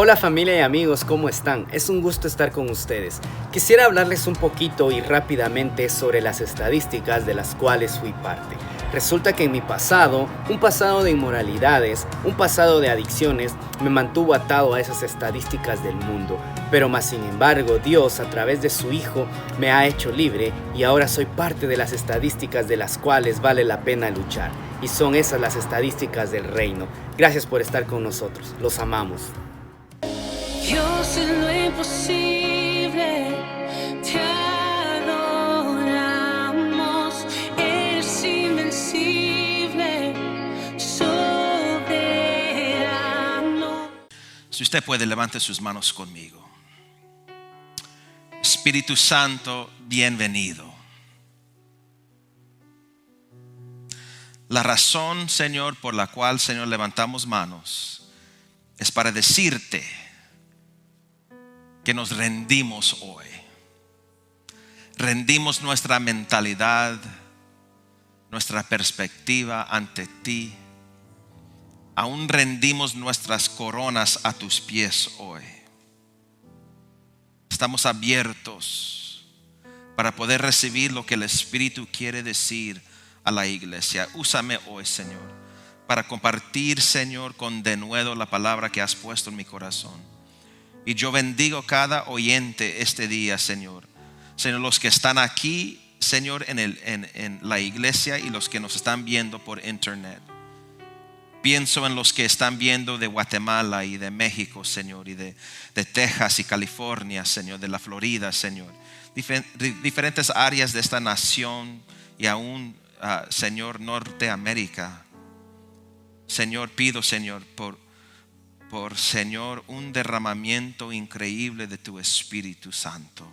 Hola familia y amigos, ¿cómo están? Es un gusto estar con ustedes. Quisiera hablarles un poquito y rápidamente sobre las estadísticas de las cuales fui parte. Resulta que en mi pasado, un pasado de inmoralidades, un pasado de adicciones, me mantuvo atado a esas estadísticas del mundo. Pero más sin embargo, Dios a través de su Hijo me ha hecho libre y ahora soy parte de las estadísticas de las cuales vale la pena luchar. Y son esas las estadísticas del reino. Gracias por estar con nosotros. Los amamos. Dios en lo imposible, te adoramos, eres invencible, soberano. Si usted puede, levante sus manos conmigo. Espíritu Santo, bienvenido. La razón, Señor, por la cual, Señor, levantamos manos es para decirte que nos rendimos hoy. Rendimos nuestra mentalidad, nuestra perspectiva ante ti. Aún rendimos nuestras coronas a tus pies hoy. Estamos abiertos para poder recibir lo que el Espíritu quiere decir a la iglesia. Úsame hoy, Señor, para compartir, Señor, con denuedo la palabra que has puesto en mi corazón. Y yo bendigo cada oyente este día, Señor. Señor, los que están aquí, Señor, en la iglesia y los que nos están viendo por internet. Pienso en los que están viendo de Guatemala y de México, Señor, y de Texas y California, Señor, de la Florida, Señor. Diferentes áreas de esta nación y aún, Señor, Norteamérica. Señor, pido, Señor, por Señor, un derramamiento increíble de tu Espíritu Santo.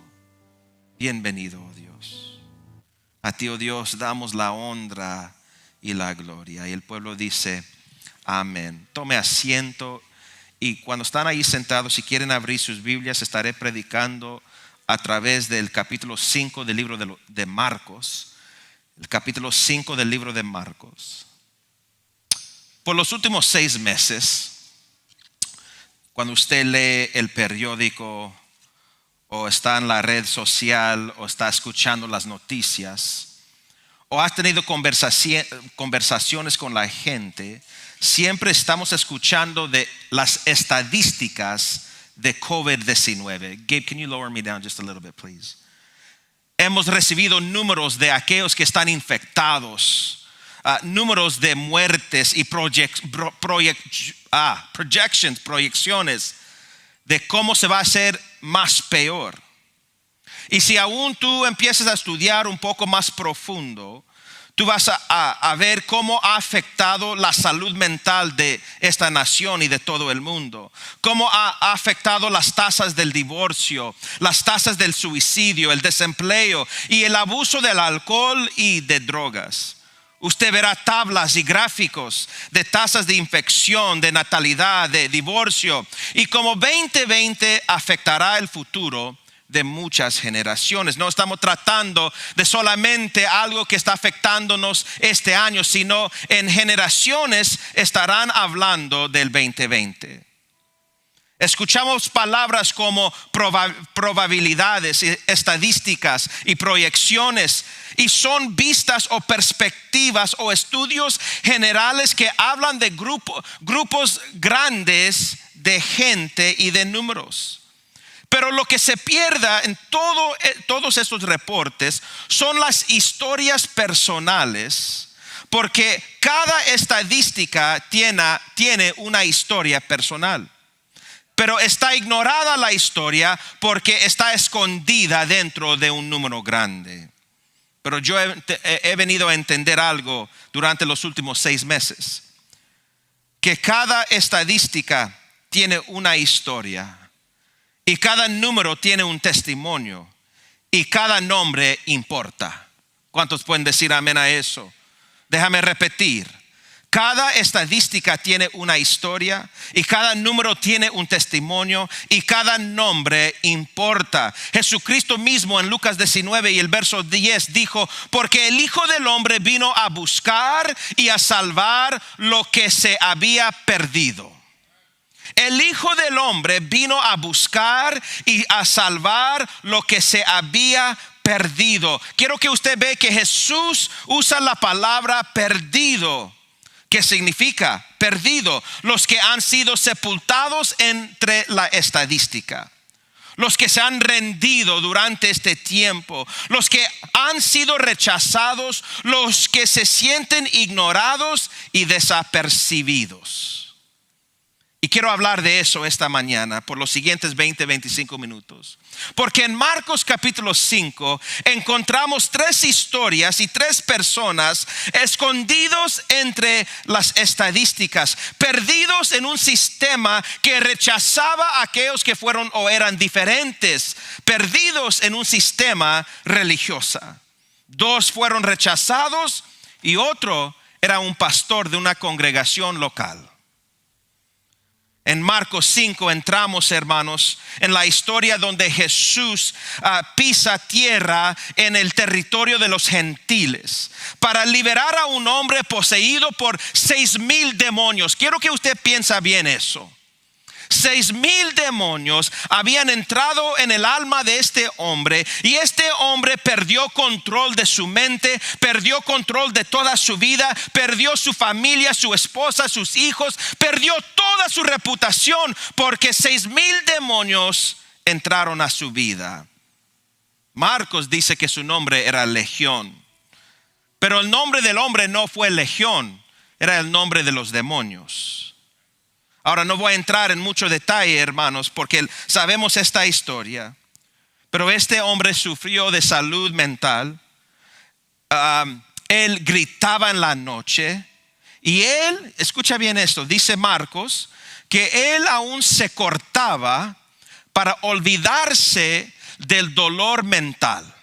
Bienvenido, oh Dios. A ti, oh Dios, damos la honra y la gloria. Y el pueblo dice amén. Tome asiento. Y cuando están ahí sentados, si quieren abrir sus Biblias, estaré predicando a través del capítulo 5 del libro de Marcos. El capítulo 5 del libro de Marcos. Por los últimos 6 meses, cuando usted lee el periódico o está en la red social o está escuchando las noticias o ha tenido conversaciones con la gente, siempre estamos escuchando de las estadísticas de COVID-19. Gabe, can you lower me down just a little bit, please? Hemos recibido números de aquellos que están infectados. Números de muertes y proyecciones de cómo se va a hacer más peor. Y si aún tú empiezas a estudiar un poco más profundo, tú vas a ver cómo ha afectado la salud mental de esta nación y de todo el mundo. Cómo ha afectado las tasas del divorcio, las tasas del suicidio, el desempleo y el abuso del alcohol y de drogas. Usted verá tablas y gráficos de tasas de infección, de natalidad, de divorcio. Y como 2020 afectará el futuro de muchas generaciones. No estamos tratando de solamente algo que está afectándonos este año, sino en generaciones estarán hablando del 2020. Escuchamos palabras como probabilidades, estadísticas y proyecciones, y son vistas o perspectivas o estudios generales que hablan de grupos grandes de gente y de números. Pero lo que se pierda en todos estos reportes son las historias personales, porque cada estadística tiene una historia personal. Pero está ignorada la historia porque está escondida dentro de un número grande. Pero yo he venido a entender algo durante los últimos 6 meses. Que cada estadística tiene una historia. Y cada número tiene un testimonio. Y cada nombre importa. ¿Cuántos pueden decir amén a eso? Déjame repetir. Cada estadística tiene una historia y cada número tiene un testimonio y cada nombre importa. Jesucristo mismo en Lucas 19 y el verso 10 dijo: porque el Hijo del Hombre vino a buscar y a salvar lo que se había perdido. El Hijo del Hombre vino a buscar y a salvar lo que se había perdido. Quiero que usted vea que Jesús usa la palabra perdido. ¿Qué significa perdido? Los que han sido sepultados entre la estadística. Los que se han rendido durante este tiempo, los que han sido rechazados, los que se sienten ignorados y desapercibidos. Y quiero hablar de eso esta mañana por los siguientes 20-25 minutos. Porque en Marcos capítulo 5 encontramos 3 historias y 3 personas escondidos entre las estadísticas, perdidos en un sistema que rechazaba a aquellos que fueron o eran diferentes, perdidos en un sistema religioso. 2 fueron rechazados y otro era un pastor de una congregación local. En Marcos 5 entramos, hermanos, en la historia donde Jesús pisa tierra en el territorio de los gentiles para liberar a un hombre poseído por 6,000 demonios. Quiero que usted piense bien eso. 6,000 demonios habían entrado en el alma de este hombre y este hombre perdió control de su mente, perdió control de toda su vida, perdió su familia, su esposa, sus hijos, perdió toda su reputación porque 6,000 demonios entraron a su vida. Marcos dice que su nombre era Legión, pero el nombre del hombre no fue Legión, era el nombre de los demonios. Ahora no voy a entrar en mucho detalle, hermanos, porque sabemos esta historia. Pero este hombre sufrió de salud mental. Él gritaba en la noche. Y él, escucha bien esto, dice Marcos, que él aún se cortaba para olvidarse del dolor mental.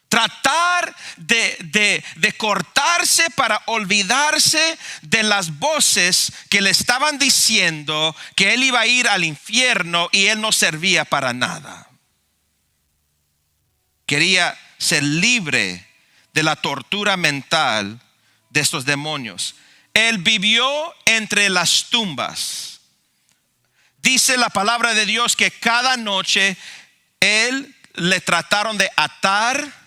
Tratar de cortarse para olvidarse de las voces que le estaban diciendo que él iba a ir al infierno y él no servía para nada. Quería ser libre de la tortura mental de estos demonios. Él vivió entre las tumbas. Dice la palabra de Dios que cada noche él le trataron de atar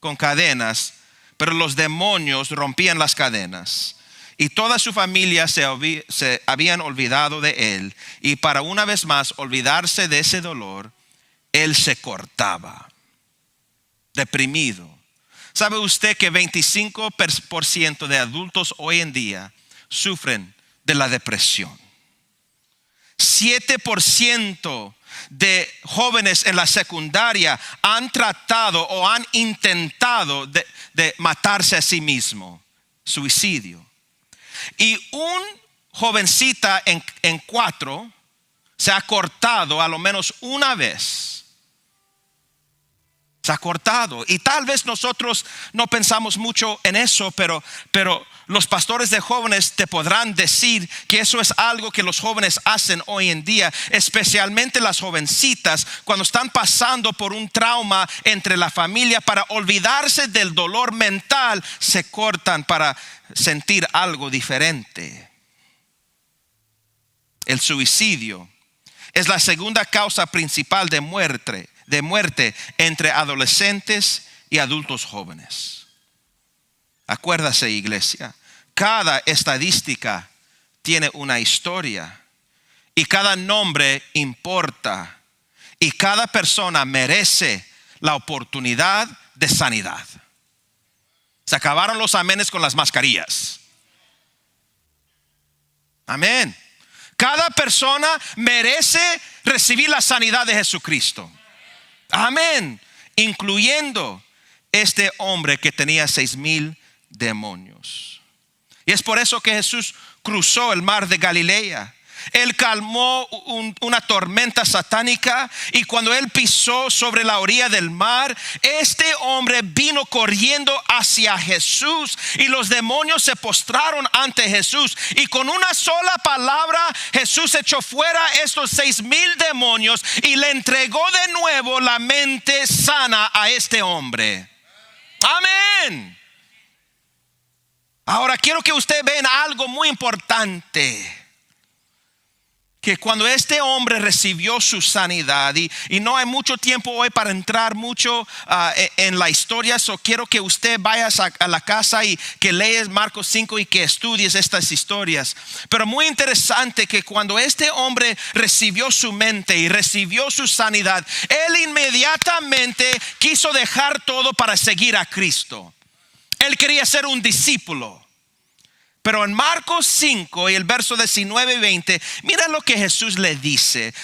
con cadenas, pero los demonios rompían las cadenas y toda su familia se habían olvidado de él, y para una vez más olvidarse de ese dolor, él se cortaba, deprimido. ¿Sabe usted que 25% de adultos hoy en día sufren de la depresión? 7% de jóvenes en la secundaria han tratado o han intentado de matarse a sí mismo, suicidio. Y un jovencita en 4 se ha cortado a lo menos una vez. Se ha cortado. Y tal vez nosotros no pensamos mucho en eso, pero los pastores de jóvenes te podrán decir que eso es algo que los jóvenes hacen hoy en día, especialmente las jovencitas, cuando están pasando por un trauma entre la familia, para olvidarse del dolor mental, se cortan para sentir algo diferente. El suicidio es la segunda causa principal de muerte entre adolescentes y adultos jóvenes. Acuérdase, iglesia, cada estadística tiene una historia y cada nombre importa y cada persona merece la oportunidad de sanidad. Se acabaron los amenes con las mascarillas. Amén. Cada persona merece recibir la sanidad de Jesucristo. Amén. Incluyendo este hombre que tenía 6,000 demonios. Y es por eso que Jesús cruzó el mar de Galilea. Él calmó una tormenta satánica, y cuando él pisó sobre la orilla del mar, este hombre vino corriendo hacia Jesús y los demonios se postraron ante Jesús, y con una sola palabra Jesús echó fuera estos 6,000 demonios y le entregó de nuevo la mente sana a este hombre. Amén. Ahora quiero que usted vea algo muy importante. que cuando este hombre recibió su sanidad, y no hay mucho tiempo hoy para entrar mucho en la historia, quiero que usted vaya a la casa y que lees Marcos 5 y que estudies estas historias. Pero muy interesante que cuando este hombre recibió su mente y recibió su sanidad, él inmediatamente quiso dejar todo para seguir a Cristo. Él quería ser un discípulo. Pero en Marcos 5 y el verso 19 y 20, mira lo que Jesús le dice.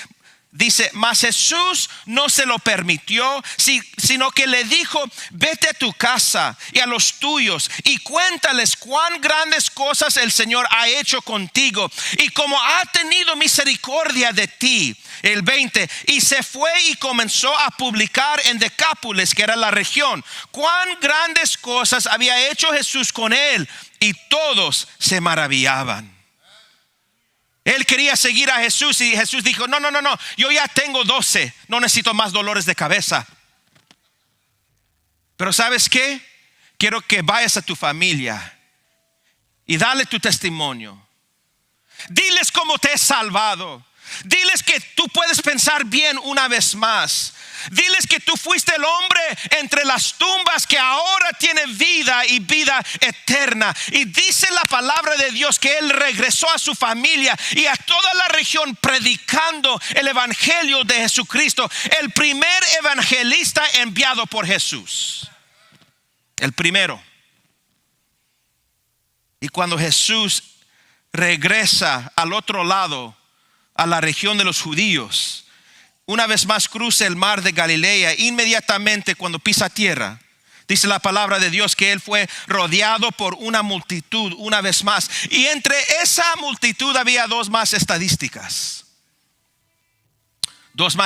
Dice, mas Jesús no se lo permitió, sino que le dijo, vete a tu casa y a los tuyos y cuéntales cuán grandes cosas el Señor ha hecho contigo y cómo ha tenido misericordia de ti. El 20, y se fue y comenzó a publicar en Decápolis, que era la región, cuán grandes cosas había hecho Jesús con él, y todos se maravillaban. Él quería seguir a Jesús y Jesús dijo, no, yo ya tengo 12, no necesito más dolores de cabeza. Pero ¿sabes qué? Quiero que vayas a tu familia y dale tu testimonio. Diles cómo te he salvado. Diles que tú puedes pensar bien una vez más. Diles que tú fuiste el hombre entre las tumbas que ahora tiene vida y vida eterna. Y dice la palabra de Dios que él regresó a su familia y a toda la región predicando el evangelio de Jesucristo. El primer evangelista enviado por Jesús. El primero. Y cuando Jesús regresa al otro lado, a la región de los judíos, una vez más cruza el mar de Galilea. Inmediatamente cuando pisa tierra, dice la palabra de Dios que él fue rodeado por una multitud una vez más. Y entre esa multitud había dos más estadísticas. Dos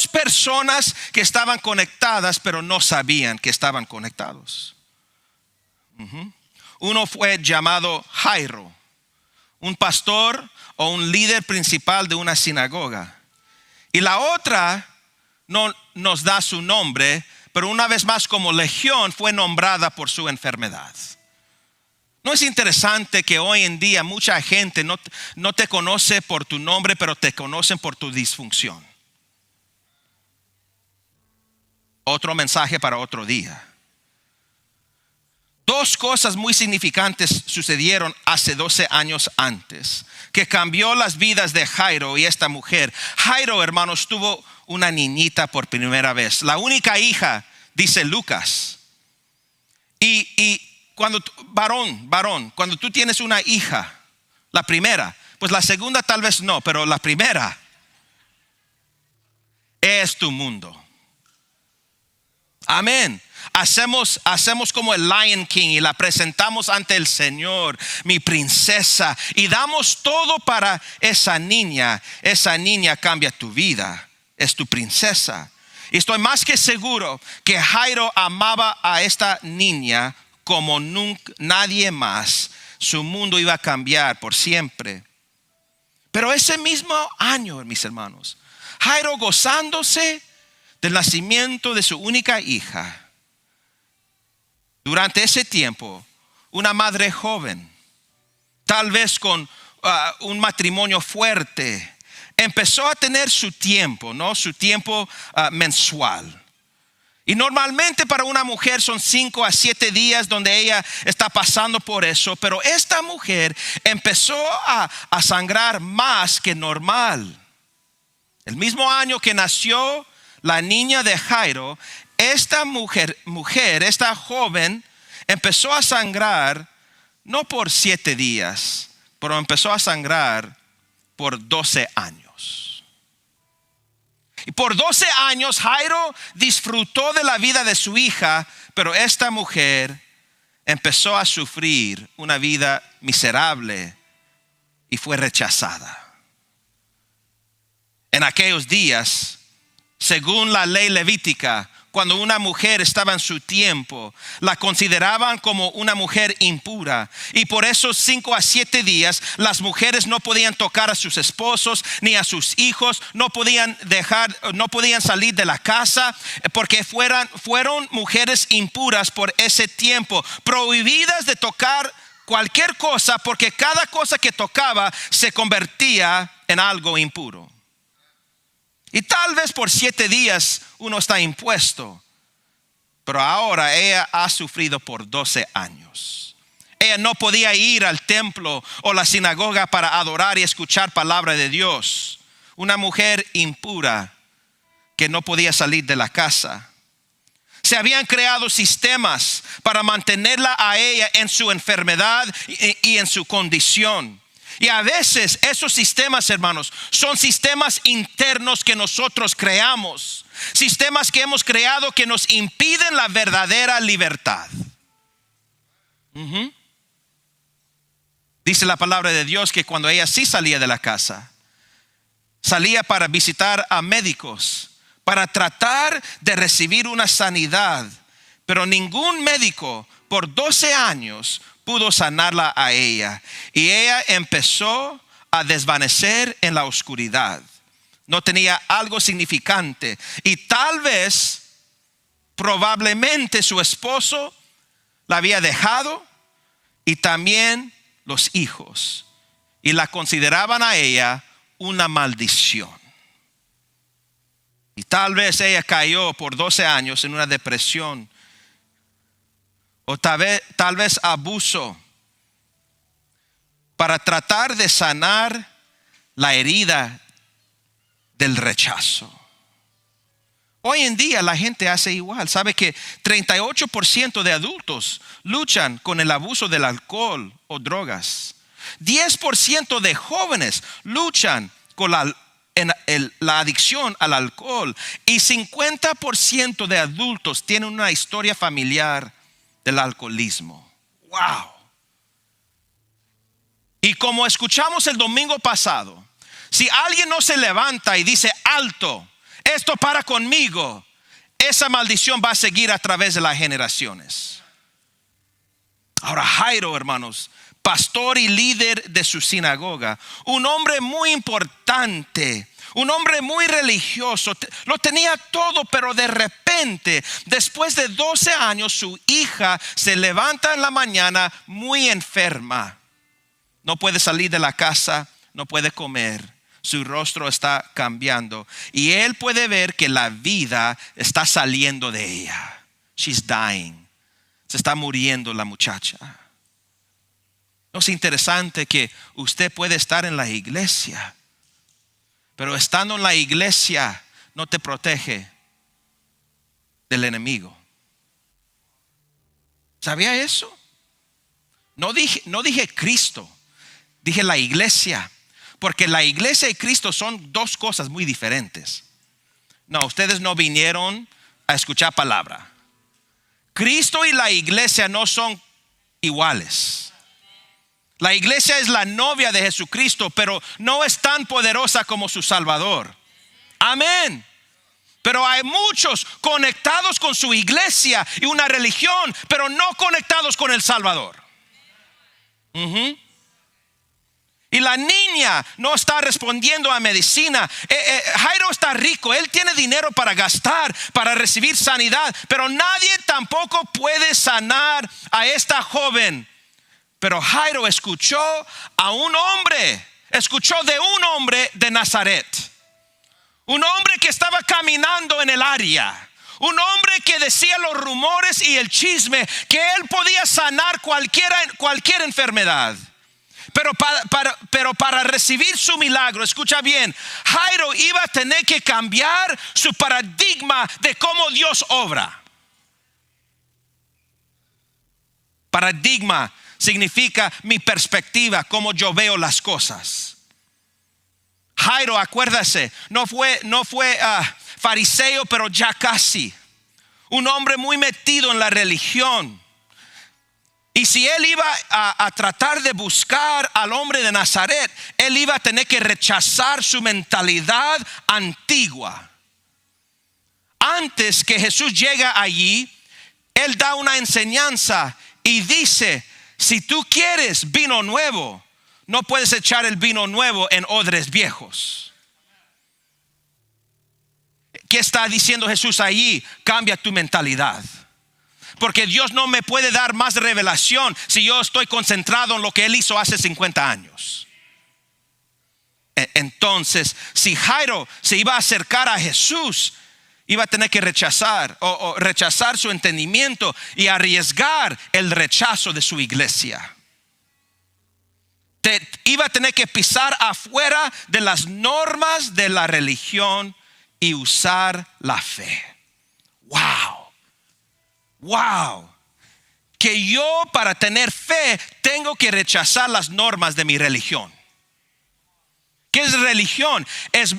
personas que estaban conectadas pero no sabían que estaban conectados. Uno fue llamado Jairo, un pastor o un líder principal de una sinagoga. Y la otra no nos da su nombre, pero una vez más como legión fue nombrada por su enfermedad. ¿No es interesante que hoy en día mucha gente no te conoce por tu nombre, pero te conocen por tu disfunción? Otro mensaje para otro día. Dos cosas muy significantes sucedieron hace 12 años antes, que cambió las vidas de Jairo y esta mujer. Jairo, hermanos, tuvo una niñita por primera vez, la única hija, dice Lucas. Y cuando varón, cuando tú tienes una hija, la primera, pues la segunda tal vez no, pero la primera es tu mundo. Amén. Hacemos como el Lion King y la presentamos ante el Señor, mi princesa, y damos todo para esa niña. Esa niña cambia tu vida, es tu princesa. Y estoy más que seguro que Jairo amaba a esta niña como nunca nadie más. Su mundo iba a cambiar por siempre. Pero ese mismo año, mis hermanos, Jairo, gozándose del nacimiento de su única hija, durante ese tiempo, una madre joven, tal vez con un matrimonio fuerte, empezó a tener su tiempo, ¿no? Su tiempo mensual. Y normalmente para una mujer son 5 a 7 días donde ella está pasando por eso. Pero esta mujer empezó a sangrar más que normal. El mismo año que nació la niña de Jairo, esta mujer, esta joven, empezó a sangrar no por 7 días, pero empezó a sangrar por 12 años. Y por 12 años Jairo disfrutó de la vida de su hija, pero esta mujer empezó a sufrir una vida miserable y fue rechazada. En aquellos días, según la ley levítica, cuando una mujer estaba en su tiempo, la consideraban como una mujer impura. Y por esos 5 a 7 días, las mujeres no podían tocar a sus esposos ni a sus hijos, no podían salir de la casa, porque fueron mujeres impuras por ese tiempo, prohibidas de tocar cualquier cosa, porque cada cosa que tocaba se convertía en algo impuro. Y tal vez por 7 días uno está impuesto, pero ahora ella ha sufrido por 12 años. Ella no podía ir al templo o la sinagoga para adorar y escuchar palabra de Dios. Una mujer impura que no podía salir de la casa. Se habían creado sistemas para mantenerla a ella en su enfermedad y en su condición. Y a veces esos sistemas, hermanos, son sistemas internos que nosotros creamos. Sistemas que hemos creado que nos impiden la verdadera libertad. Dice la palabra de Dios que cuando ella sí salía de la casa, salía para visitar a médicos, para tratar de recibir una sanidad. Pero ningún médico por 12 años pudo sanarla a ella. Y ella empezó a desvanecer en la oscuridad. No tenía algo significante. Y tal vez, probablemente su esposo la había dejado y también los hijos. Y la consideraban a ella una maldición. Y tal vez ella cayó por 12 años en una depresión. O tal vez abuso para tratar de sanar la herida del rechazo. Hoy en día la gente hace igual. Sabe que 38% de adultos luchan con el abuso del alcohol o drogas. 10% de jóvenes luchan con la adicción al alcohol. Y 50% de adultos tienen una historia familiar del alcoholismo. Wow. Y como escuchamos el domingo pasado, si alguien no se levanta y dice alto, esto para conmigo, esa maldición va a seguir a través de las generaciones. Ahora Jairo, hermanos, pastor y líder de su sinagoga, un hombre muy importante, un hombre muy religioso, lo tenía todo, pero de repente, después de 12 años, su hija se levanta en la mañana muy enferma. No puede salir de la casa, no puede comer. Su rostro está cambiando y él puede ver que la vida está saliendo de ella. She's dying. Se está muriendo la muchacha. ¿No es interesante que usted puede estar en la iglesia, pero estando en la iglesia no te protege del enemigo? ¿Sabía eso? No dije Cristo, dije la iglesia. Porque la iglesia y Cristo son dos cosas muy diferentes. No, ustedes no vinieron a escuchar palabra. Cristo y la iglesia no son iguales. La iglesia es la novia de Jesucristo, pero no es tan poderosa como su Salvador. Amén. Pero hay muchos conectados con su iglesia y una religión, pero no conectados con el Salvador. Y la niña no está respondiendo a medicina. Jairo está rico, él tiene dinero para gastar, para recibir sanidad, pero nadie tampoco puede sanar a esta joven. Pero Jairo escuchó a un hombre, escuchó de un hombre de Nazaret, un hombre que estaba caminando en el área, un hombre que decía los rumores y el chisme que él podía sanar cualquier enfermedad. Pero para recibir su milagro, escucha bien, Jairo iba a tener que cambiar su paradigma de cómo Dios obra. Paradigma significa mi perspectiva, cómo yo veo las cosas. Jairo, acuérdase, no fue fariseo, pero ya casi. Un hombre muy metido en la religión. Y si él iba a tratar de buscar al hombre de Nazaret, él iba a tener que rechazar su mentalidad antigua. Antes que Jesús llega allí, él da una enseñanza y dice: si tú quieres vino nuevo, no puedes echar el vino nuevo en odres viejos. ¿Qué está diciendo Jesús allí? Cambia tu mentalidad. Porque Dios no me puede dar más revelación si yo estoy concentrado en lo que Él hizo hace 50 años. Entonces, si Jairo se iba a acercar a Jesús, iba a tener que rechazar o rechazar su entendimiento y arriesgar el rechazo de su iglesia. Iba a tener que pisar afuera de las normas de la religión y usar la fe. Wow. Que yo, para tener fe, tengo que rechazar las normas de mi religión. ¿Qué es religión? Es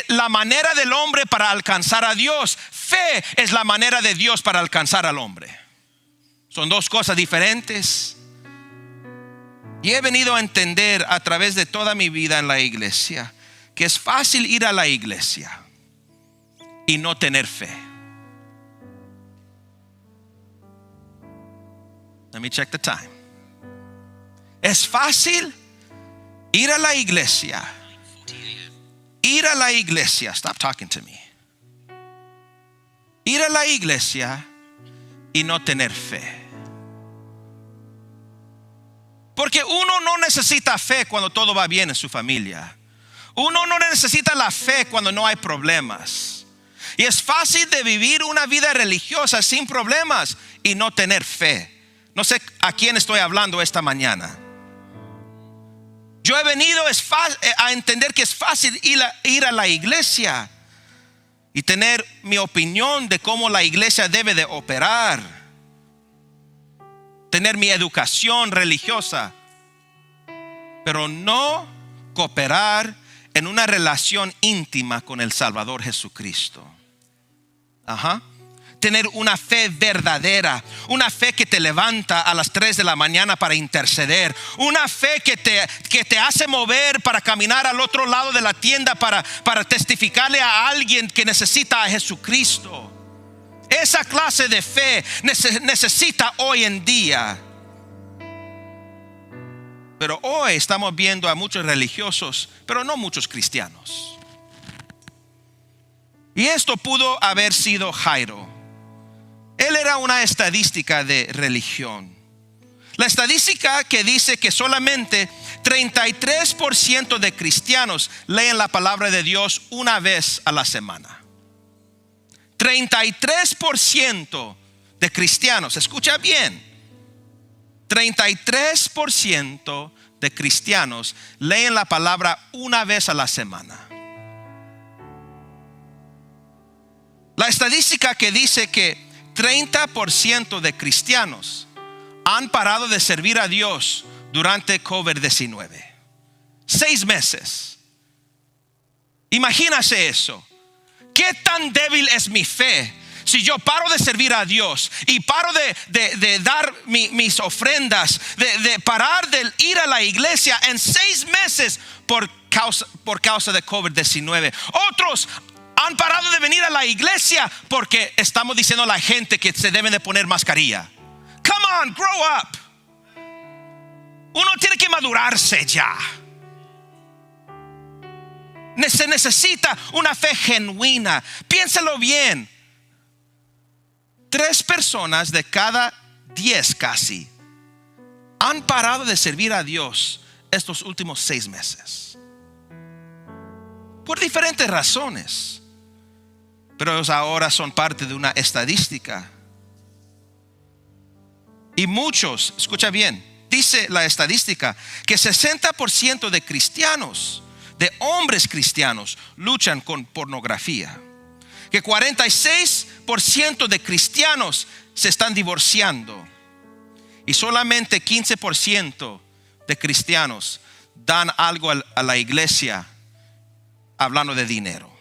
la manera del hombre para alcanzar a Dios. Fe es la manera de Dios para alcanzar al hombre. Son dos cosas diferentes. Y he venido a entender a través de toda mi vida en la iglesia que es fácil ir a la iglesia y no tener fe. Let me check the time. Es fácil ir a la iglesia. Ir a la iglesia. Stop talking to me. Ir a la iglesia y no tener fe. Porque uno no necesita fe cuando todo va bien en su familia. Uno no necesita la fe cuando no hay problemas. Y es fácil de vivir una vida religiosa sin problemas y no tener fe. No sé a quién estoy hablando esta mañana. Yo he venido a entender que es fácil ir a la iglesia y tener mi opinión de cómo la iglesia debe de operar. Tener mi educación religiosa, pero no cooperar en una relación íntima con el Salvador Jesucristo. Tener una fe verdadera, una fe que te levanta a las 3 de la mañana para interceder, una fe que te hace mover para caminar al otro lado de la tienda para testificarle a alguien que necesita a Jesucristo. Esa clase de fe necesita hoy en día. Pero hoy estamos viendo a muchos religiosos, pero no muchos cristianos. Y esto pudo haber sido Jairo. Él era una estadística de religión. La estadística que dice que solamente 33% de cristianos leen la palabra de Dios una vez a la semana. 33% de cristianos, escucha bien, 33% de cristianos leen la palabra una vez a la semana. La estadística que dice que 30% de cristianos han parado de servir a Dios durante COVID-19. 6 meses. Imagínate eso. ¿Qué tan débil es mi fe si yo paro de servir a Dios y paro de dar mis ofrendas, de parar de ir a la iglesia en 6 meses por causa de COVID-19? Otros han parado de venir a la iglesia porque estamos diciendo a la gente que se deben de poner mascarilla. Come on, grow up. Uno tiene que madurarse ya. Se necesita una fe genuina. Piénsalo bien. 3 personas de cada 10 casi han parado de servir a Dios estos últimos 6 meses. Por diferentes razones. Pero ellos ahora son parte de una estadística. Y muchos, escucha bien, dice la estadística que 60% de cristianos, de hombres cristianos, luchan con pornografía. Que 46% de cristianos se están divorciando. Y solamente 15% de cristianos dan algo a la iglesia hablando de dinero.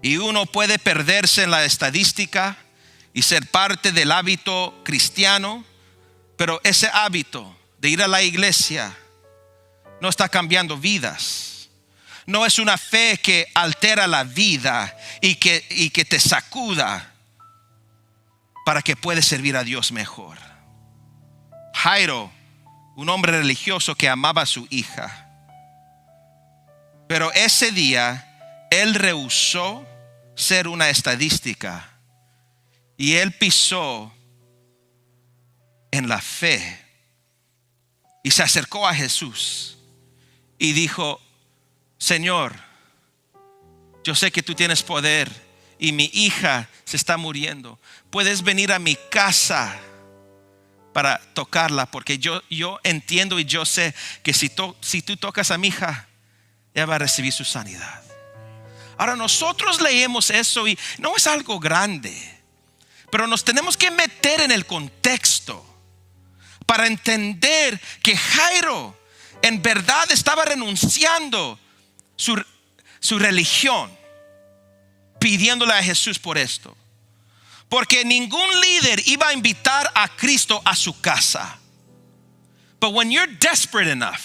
Y uno puede perderse en la estadística y ser parte del hábito cristiano, pero ese hábito de ir a la iglesia no está cambiando vidas. No es una fe que altera la vida y que te sacuda para que puedas servir a Dios mejor. Jairo, un hombre religioso que amaba a su hija, pero ese día él rehusó ser una estadística Y él pisó en la fe y se acercó a Jesús y dijo: Señor, yo sé que tú tienes poder y mi hija se está muriendo. Puedes venir a mi casa para tocarla, porque yo entiendo y yo sé que si tú tocas a mi hija, ella va a recibir su sanidad. Ahora nosotros leemos eso y no es algo grande, pero nos tenemos que meter en el contexto para entender que Jairo en verdad estaba renunciando su religión, pidiéndole a Jesús por esto. Porque ningún líder iba a invitar a Cristo a su casa. But when you're desperate enough,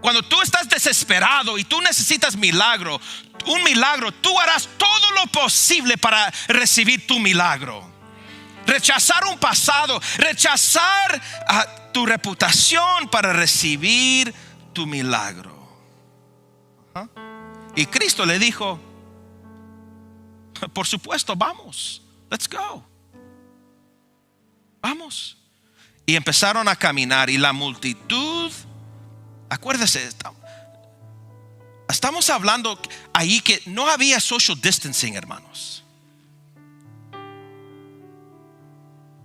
cuando tú estás desesperado y tú necesitas un milagro, tú harás todo lo posible para recibir tu milagro. Rechazar un pasado, rechazar tu reputación para recibir tu milagro. Y Cristo le dijo: por supuesto, vamos, let's go. Vamos. Y empezaron a caminar y la multitud, acuérdese, estamos hablando ahí que no había social distancing, hermanos.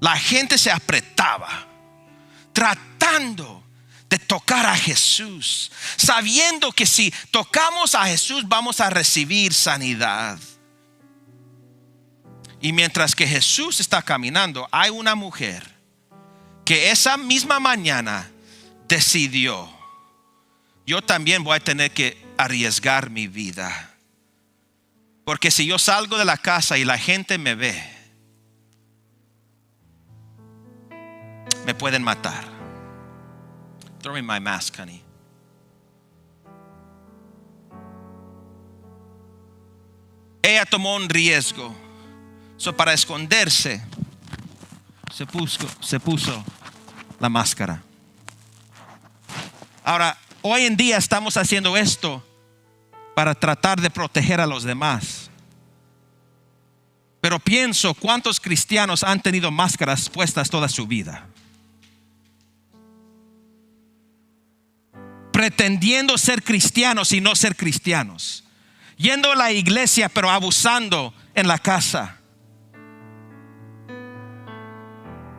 La gente se apretaba tratando de tocar a Jesús, sabiendo que si tocamos a Jesús vamos a recibir sanidad. Y mientras que Jesús está caminando, hay una mujer que esa misma mañana decidió: yo también voy a tener que arriesgar mi vida, porque si yo salgo de la casa y la gente me ve, me pueden matar. Throw me my mask, honey. Ella tomó un riesgo. Para esconderse, se puso la máscara. Ahora, hoy en día estamos haciendo esto para tratar de proteger a los demás. Pero pienso, ¿cuántos cristianos han tenido máscaras puestas toda su vida? Pretendiendo ser cristianos y no ser cristianos. Yendo a la iglesia pero abusando en la casa.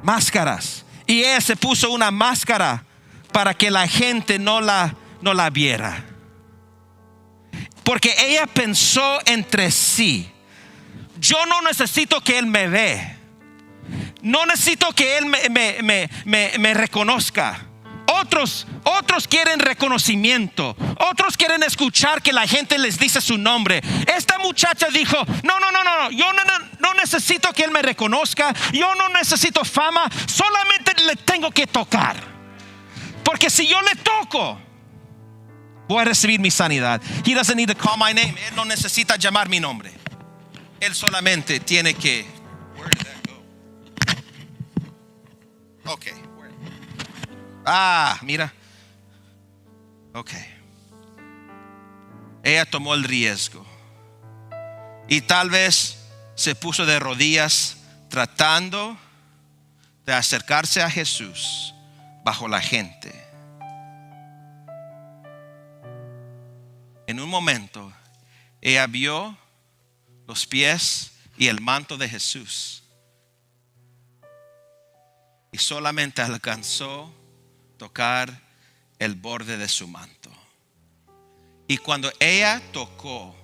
Máscaras. Y ella se puso una máscara para que la gente no la viera. Porque ella pensó entre sí: yo no necesito que él me vea. No necesito que él me reconozca. Otros quieren reconocimiento. Otros quieren escuchar que la gente les dice su nombre. Esta muchacha dijo: no, yo no necesito que él me reconozca. Yo no necesito fama. Solamente le tengo que tocar. Porque si yo le toco, voy a recibir mi sanidad. He doesn't need to call my name. Él no necesita llamar mi nombre. Él solamente tiene que... Where did that go? Okay. Mira. Ok. Ella tomó el riesgo. Y tal vez se puso de rodillas tratando de acercarse a Jesús bajo la gente. En un momento, ella vio los pies y el manto de Jesús. Y solamente alcanzó tocar el borde de su manto. Y cuando ella tocó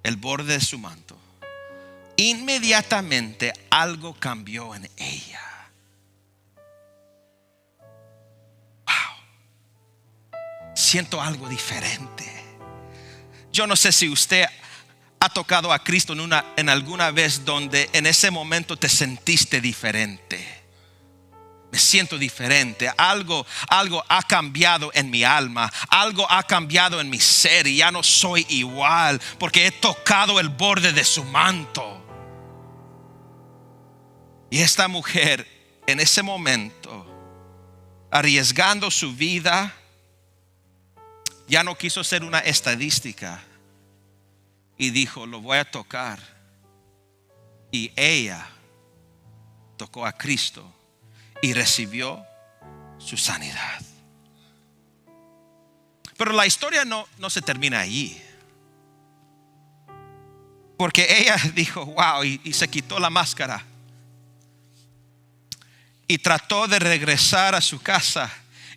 el borde de su manto, inmediatamente algo cambió en ella. Wow. Siento algo diferente. Yo no sé si usted ha tocado a Cristo en alguna vez donde en ese momento te sentiste diferente. Me siento diferente. Algo ha cambiado en mi alma. Algo ha cambiado en mi ser y ya no soy igual porque he tocado el borde de su manto. Y esta mujer en ese momento, arriesgando su vida, ya no quiso ser una estadística y dijo: lo voy a tocar Y ella tocó a Cristo y recibió su sanidad. Pero la historia no se termina allí. Porque ella dijo, wow, y se quitó la máscara. Y trató de regresar a su casa.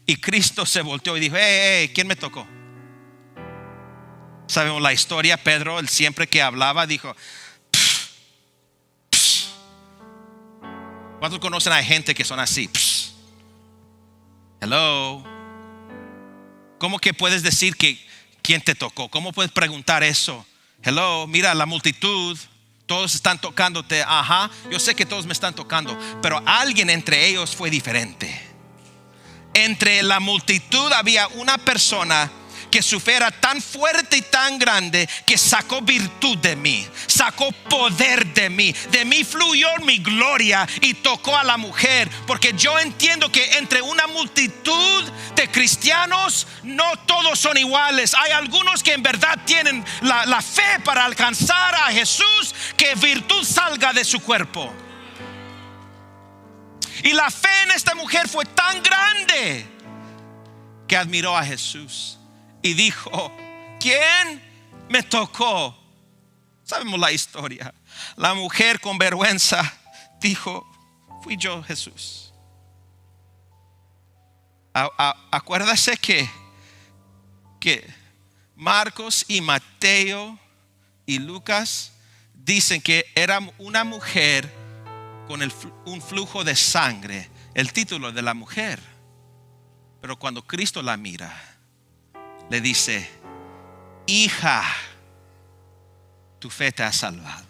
Y Cristo se volteó y dijo, hey, ¿quién me tocó? Sabemos la historia. Pedro, él siempre que hablaba, dijo, pss, pss. ¿Cuántos conocen a gente que son así? Pss. Hello. ¿Cómo que puedes decir que quién te tocó? ¿Cómo puedes preguntar eso? Hello, mira la multitud, todos están tocándote. Ajá, yo sé que todos me están tocando, pero alguien entre ellos fue diferente. Entre la multitud había una persona que su fe era tan fuerte y tan grande que sacó virtud de mí, sacó poder de mí fluyó mi gloria y tocó a la mujer. Porque yo entiendo que entre una multitud de cristianos no todos son iguales. Hay algunos que en verdad tienen la fe para alcanzar a Jesús, que virtud salga de su cuerpo. Y la fe en esta mujer fue tan grande que admiró a Jesús y dijo, ¿quién me tocó? Sabemos la historia. La mujer con vergüenza dijo, fui yo, Jesús. Acuérdase que Marcos y Mateo y Lucas dicen que era una mujer con un flujo de sangre, el título de la mujer. Pero cuando Cristo la mira, le dice, hija, tu fe te ha salvado.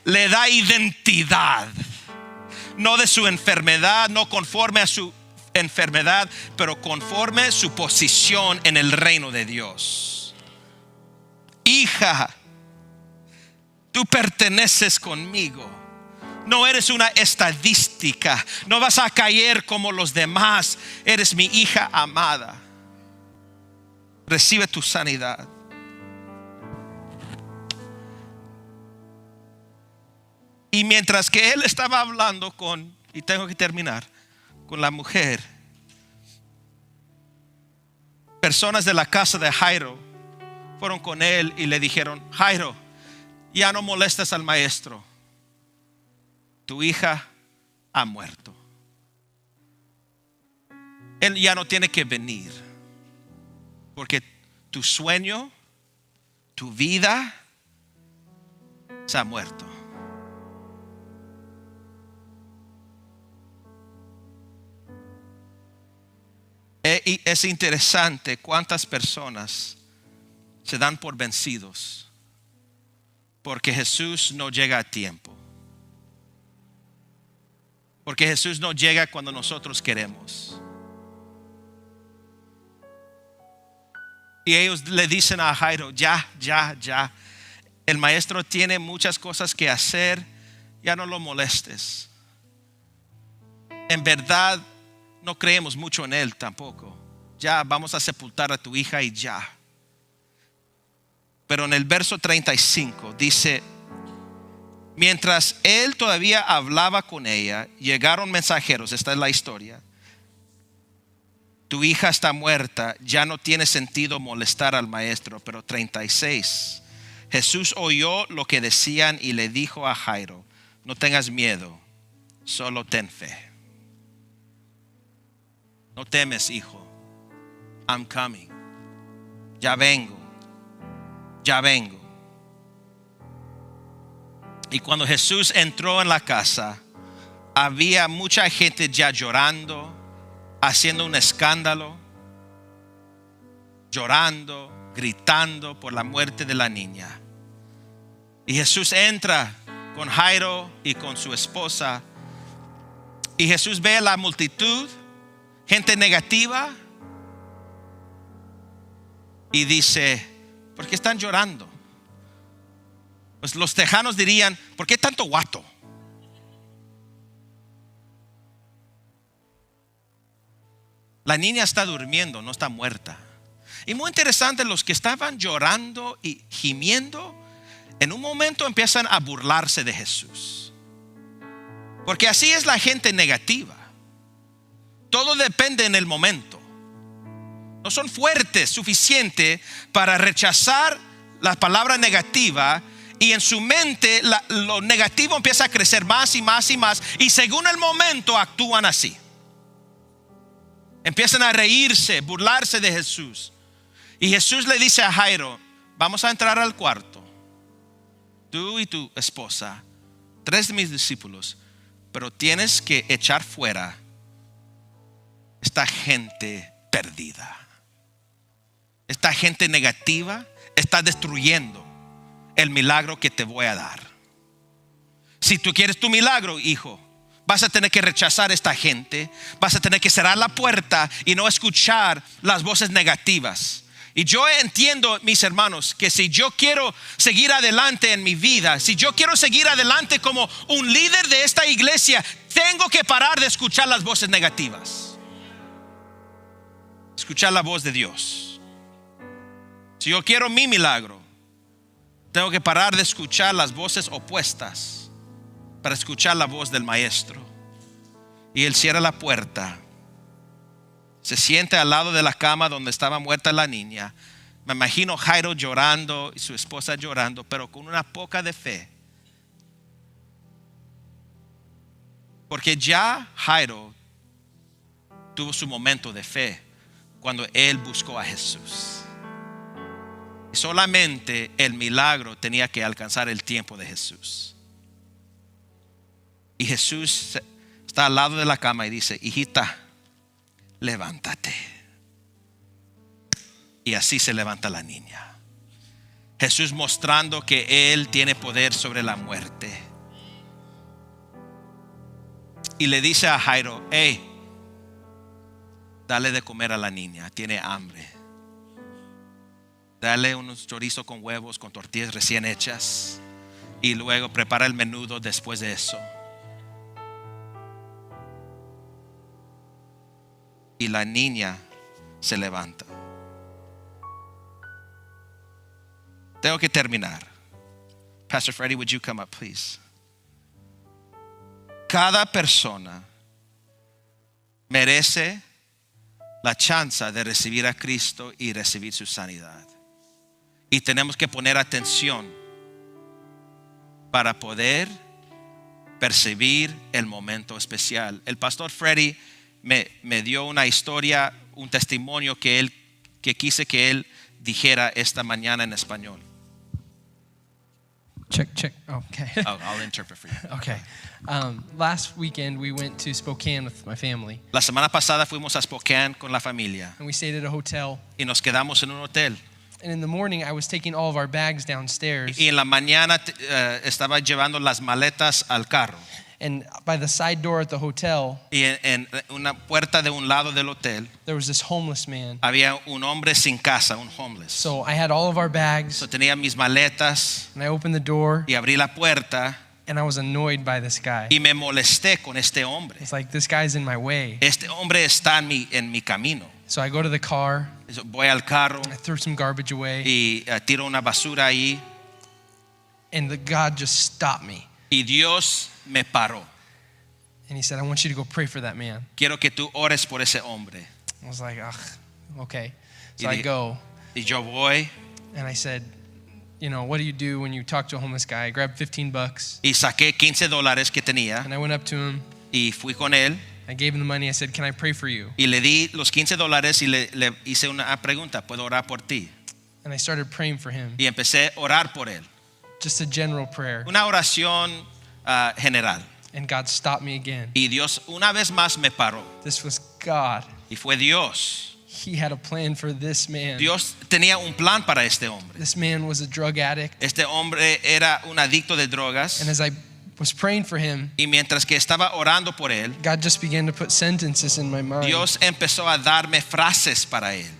Le da identidad, no de su enfermedad, no conforme a su enfermedad, pero conforme a su posición en el reino de Dios. Hija, tú perteneces conmigo. No eres una estadística. No vas a caer como los demás. Eres mi hija amada. Recibe tu sanidad. Y mientras que él estaba hablando y tengo que terminar, con la mujer, personas de la casa de Jairo fueron con él y le dijeron, Jairo, ya no molestes al maestro. Tu hija ha muerto. Él ya no tiene que venir, porque tu sueño, tu vida se ha muerto. Y es interesante cuántas personas se dan por vencidos porque Jesús no llega a tiempo. Porque Jesús no llega cuando nosotros queremos. Y ellos le dicen a Jairo, ya. El maestro tiene muchas cosas que hacer, ya no lo molestes. En verdad, no creemos mucho en él tampoco. Ya vamos a sepultar a tu hija y ya. Pero en el verso 35 dice, mientras él todavía hablaba con ella, llegaron mensajeros. Esta es la historia. Tu hija está muerta, ya no tiene sentido molestar al maestro. Pero 36, Jesús oyó lo que decían y le dijo a Jairo, no tengas miedo, solo ten fe. No temes, hijo. I'm coming. Ya vengo. Y cuando Jesús entró en la casa, había mucha gente ya llorando, haciendo un escándalo, llorando, gritando por la muerte de la niña. Y Jesús entra con Jairo y con su esposa. Y Jesús ve a la multitud, gente negativa, y dice, ¿por qué están llorando? Pues los tejanos dirían, ¿por qué tanto guato? La niña está durmiendo, no está muerta. Y muy interesante, los que estaban llorando y gimiendo en un momento empiezan a burlarse de Jesús. Porque así es la gente negativa. Todo depende en el momento. No son fuertes suficiente para rechazar la palabra negativa, y en su mente lo negativo empieza a crecer más y más y más, y según el momento actúan así. Empiezan a reírse, burlarse de Jesús. Y Jesús le dice a Jairo: vamos a entrar al cuarto, tú y tu esposa, 3 de mis discípulos, pero tienes que echar fuera esta gente perdida. Esta gente negativa está destruyendo el milagro que te voy a dar. Si tú quieres tu milagro, hijo, vas a tener que rechazar a esta gente. Vas a tener que cerrar la puerta y no escuchar las voces negativas. Y yo entiendo, mis hermanos, que si yo quiero seguir adelante en mi vida, si yo quiero seguir adelante como un líder de esta iglesia, tengo que parar de escuchar las voces negativas. Escuchar la voz de Dios. Si yo quiero mi milagro, tengo que parar de escuchar las voces opuestas para escuchar la voz del maestro. Y él cierra la puerta, se sienta al lado de la cama donde estaba muerta la niña. Me imagino Jairo llorando y su esposa llorando, pero con una poca de fe. Porque ya Jairo tuvo su momento de fe cuando él buscó a Jesús. Solamente el milagro tenía que alcanzar el tiempo de Jesús. Y Jesús está al lado de la cama y dice: hijita, levántate. Y así se levanta la niña. Jesús mostrando que Él tiene poder sobre la muerte. Y le dice a Jairo: hey, dale de comer a la niña, tiene hambre. Dale unos chorizos con huevos, con tortillas recién hechas, y luego prepara el menudo después de eso. Y la niña se levanta. Tengo que terminar. Pastor Freddie, would you come up, please? Cada persona merece la chance de recibir a Cristo y recibir su sanidad. Y tenemos que poner atención para poder percibir el momento especial. El pastor Freddie me dio una historia, un testimonio que quise que él dijera esta mañana en español. Check. Okay. I'll interpret for you. Okay. Last weekend we went to Spokane with my family, La semana pasada fuimos a Spokane con la familia and we stayed at a hotel. y nos quedamos en un hotel. And in the morning, I was taking all of our bags downstairs. Y en la mañana estaba llevando las maletas al carro. And by the side door at the hotel, Y en una puerta de un lado del hotel there was this homeless man. había un hombre sin casa, un homeless. So I had all of our bags, So tenía mis maletas and I opened the door, y abrí la puerta and I was annoyed by this guy. y me molesté con este hombre. It's like, this guy's in my way. Este hombre está en mi camino. So I go to the car, Voy al carro I threw some garbage away, y tiro una basura ahí and God just stopped me. y Dios me paró. And he said, I want you to go pray for that man. Quiero que tú ores por ese hombre. I was like, okay. So Y I di- go, Y yo voy and I said, what do you do when you talk to a homeless guy? I grabbed $15 y saqué $15 que tenía and I went up to him. y fui con él I gave him the money. I said, can I pray for you? y le di los $15 y le hice una pregunta: ¿puedo orar por ti? And I started praying for him. Y empecé a orar por él. Just a general prayer. Una oración general. And God stopped me again. Y Dios una vez más me paró. This was God. Y fue Dios. He had a plan for this man. Dios tenía un plan para este hombre. This man was a drug addict. Este hombre era un adicto de drogas. And as I was praying for him, Y mientras que estaba orando por él, God just began to put sentences in my mind. Dios empezó a darme frases para él.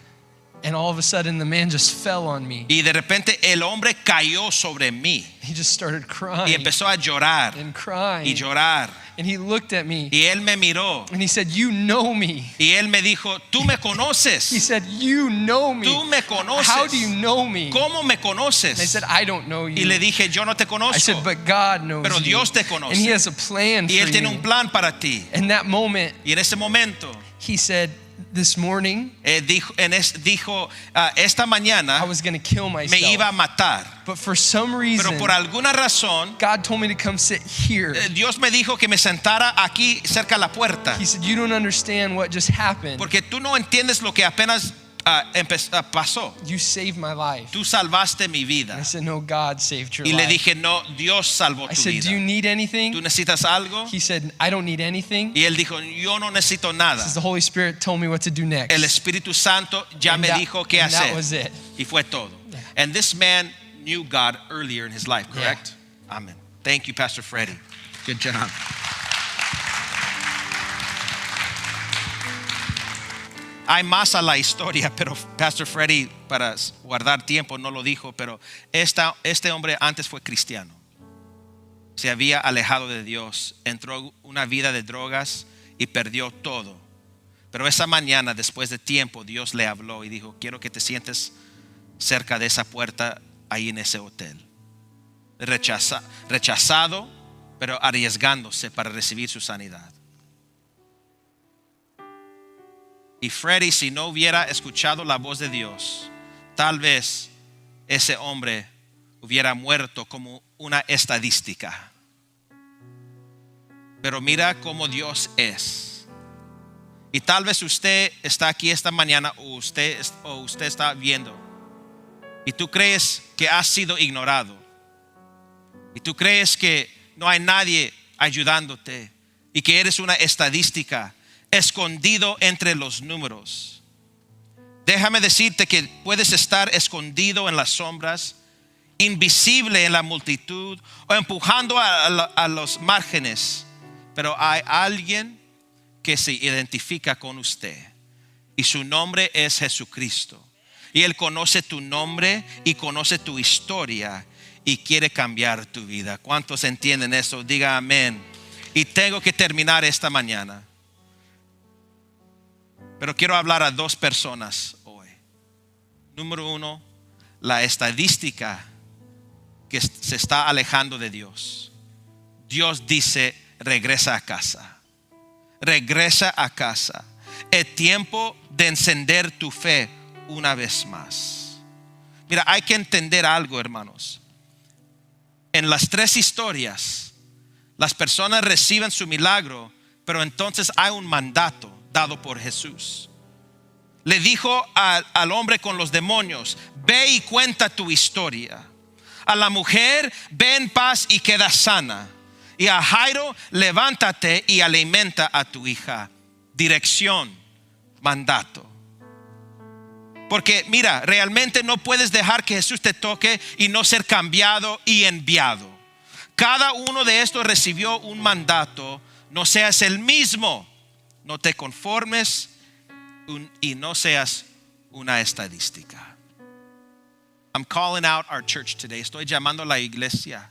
And all of a sudden the man just fell on me. Y de repente el hombre cayó sobre mí He just started y crying empezó a llorar and y crying. llorar. And he looked at me Y él me miró and he said, "You know me." y él me dijo, tú me He conoces, said, "You know me." tú me conoces. How do you know me? ¿Cómo me And I conoces? said, "I don't know Y you." le dije, yo no te I conozco, said, "But God knows pero you." Dios te conoce. And he has a plan Y él for tiene you. un plan para ti. In that moment, Y en ese momento he said, "This morning, dijo, esta I mañana was going to kill me iba a myself. matar, But for some pero reason, por alguna razón God told me to come sit here." Dios me dijo que me sentara aquí cerca de la puerta, He said, "You don't understand what just happened. porque tú no entiendes lo que apenas pasó. You saved my life." Tú salvaste mi And I vida. said, "No, God saved your Y le life." dije, no, Dios salvó I tu said, "Do you vida. need ¿Tú anything?" necesitas algo? He said, "I don't need anything." Y él dijo, yo no necesito nada. Says the Holy Spirit told me what to do next. El Espíritu Santo ya And me that- dijo qué and that hacer. was it. Y fue todo. And this man knew God earlier in his life, correct? Amen. Thank you, Pastor Freddie. Good job. Hay más a la historia, pero Pastor Freddie, para guardar tiempo, no lo dijo, pero este hombre antes fue cristiano. Se había alejado de Dios, entró una vida de drogas y perdió todo. Pero esa mañana, después de tiempo, Dios le habló y dijo, quiero que te sientes cerca de esa puerta ahí en ese hotel. Rechazado, pero arriesgándose para recibir su sanidad. Y Freddie, si no hubiera escuchado la voz de Dios, tal vez ese hombre hubiera muerto como una estadística. Pero mira cómo Dios es. Y tal vez usted está aquí esta mañana o usted está viendo y tú crees que has sido ignorado y tú crees que no hay nadie ayudándote y que eres una estadística escondido entre los números. Déjame decirte que puedes estar escondido en las sombras, invisible en la multitud o empujando a los márgenes, pero hay alguien que se identifica con usted y su nombre es Jesucristo y Él conoce tu nombre y conoce tu historia y quiere cambiar tu vida. ¿Cuántos entienden eso? Diga amén. Y tengo que terminar esta mañana, pero quiero hablar a dos personas hoy. Número uno, la estadística que se está alejando de Dios. Dios dice, regresa a casa. Regresa a casa. Es tiempo de encender tu fe una vez más. Mira, hay que entender algo, hermanos. En las tres historias, las personas reciben su milagro, pero entonces hay un mandato dado por Jesús. Le dijo al hombre con los demonios, ve y cuenta tu historia. A la mujer, ve en paz y queda sana. Y a Jairo, levántate y alimenta a tu hija. Dirección, mandato. Porque mira, realmente no puedes dejar que Jesús te toque y no ser cambiado y enviado. Cada uno de estos recibió un mandato. No seas el mismo. No te conformes y no seas una estadística. I'm calling out our church today. Estoy llamando a la iglesia.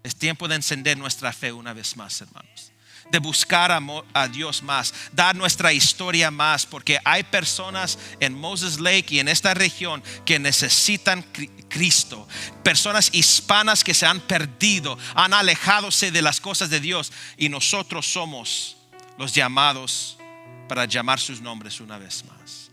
Es tiempo de encender nuestra fe una vez más, hermanos. De buscar a Dios más, dar nuestra historia más, porque hay personas en Moses Lake y en esta región que necesitan Cristo. Personas hispanas que se han perdido, han alejadose de las cosas de Dios, y nosotros somos los llamados para llamar sus nombres una vez más.